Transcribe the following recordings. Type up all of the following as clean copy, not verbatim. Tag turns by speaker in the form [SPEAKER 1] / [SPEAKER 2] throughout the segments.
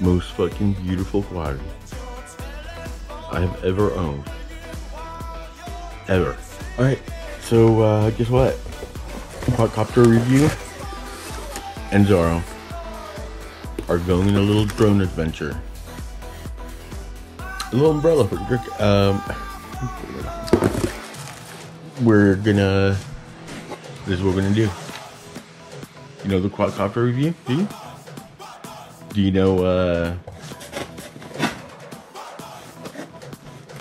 [SPEAKER 1] most fucking beautiful quad I have ever owned. Ever. Alright, so guess what? Quadcopter review and Zorro are going on a little drone adventure. A little umbrella for we're gonna, this is what we're gonna do. You know the Quadcopter review? Do you? Do you know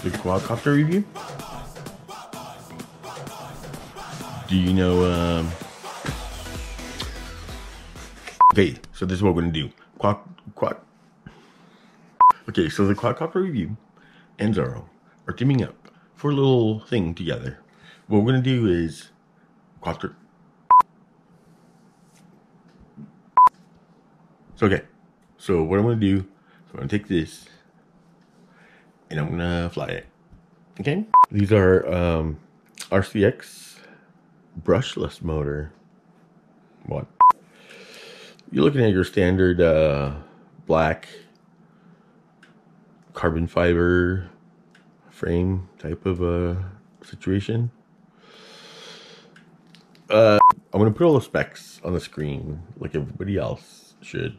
[SPEAKER 1] the Quadcopter review? Do you know okay, so this is what we're gonna do. Okay, so the Quadcopter review and Zorro are teaming up for a little thing together. What we're gonna do is Quadcopter. Okay, so what I'm gonna do, so I'm gonna take this and I'm gonna fly it. Okay, these are RCX brushless motor. What? You're looking at your standard black carbon fiber frame type of situation. I'm gonna put all the specs on the screen like everybody else should.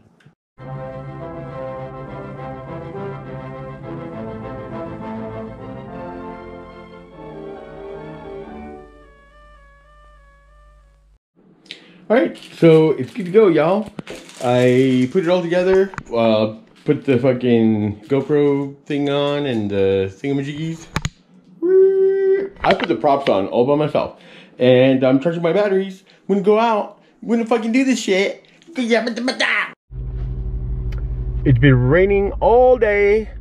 [SPEAKER 1] Alright, so it's good to go, y'all. I put it all together, put the fucking GoPro thing on and the thingamajiggies. I put the props on all by myself. And I'm charging my batteries. I'm gonna go out. I'm gonna fucking do this shit. It's been raining all day.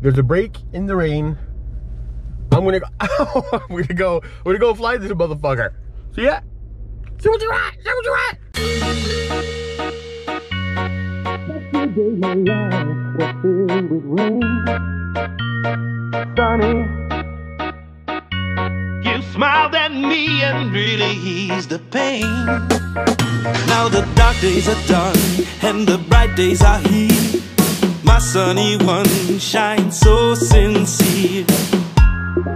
[SPEAKER 1] There's a break in the rain. I'm gonna go, we're gonna go fly this motherfucker. See ya. See what you want, see what you want.
[SPEAKER 2] Sunny, you smiled at me and really eased the pain. Now the dark days are done and the bright days are here. My sunny one shines so sincere.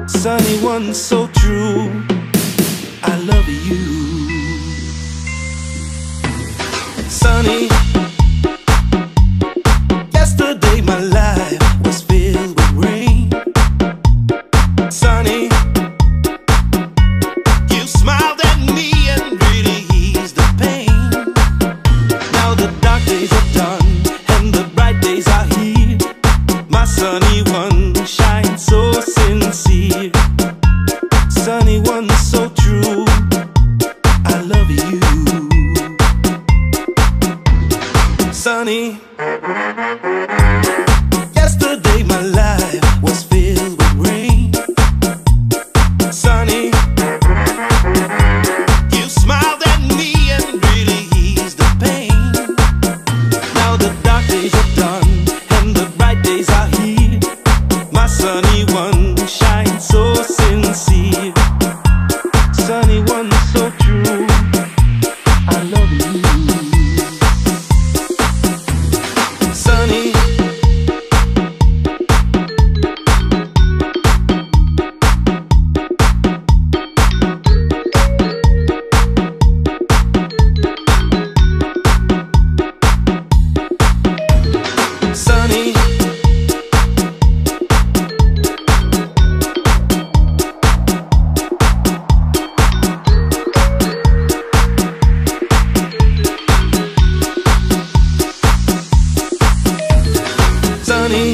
[SPEAKER 2] Sunny one so true, I love you. Sunny, yesterday my life was filled with rain. Sunny, you smiled at me and really eased the pain. Now the dark days are done and the bright days are here. My sunny one shines so sincere. Sunny one so true, I love you. Sunny, yesterday my life was filled with rain. Sunny, you smiled at me and really eased the pain. Now the dark days are done and the bright days are here. My sunny one shines so sincere. Sunny one so true, I love you. Sunny, sunny, sunny,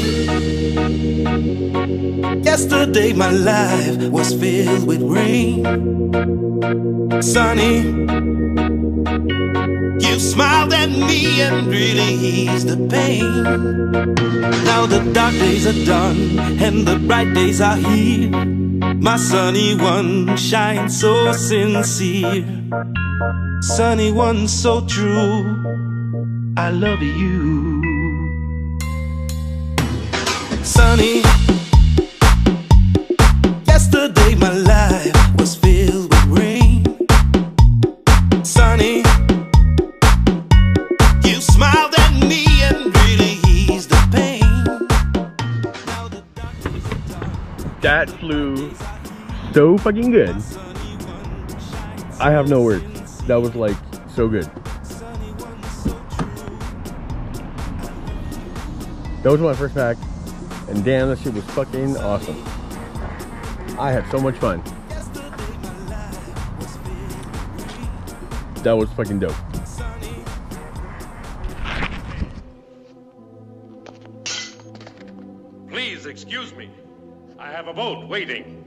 [SPEAKER 2] yesterday my life was filled with rain. Sunny, you smiled at me and really eased the pain. Now the dark days are done and the bright days are here. My sunny one shines so sincere. Sunny one so true, I love you. Sunny, yesterday my life was filled with rain. Sunny, you smiled at me and really eased the
[SPEAKER 1] That flew so fucking good. I have no words. That was like so good. That was my first pack, and damn, that shit was fucking awesome. I had so much fun. That was fucking dope.
[SPEAKER 3] Please excuse me. I have a boat waiting.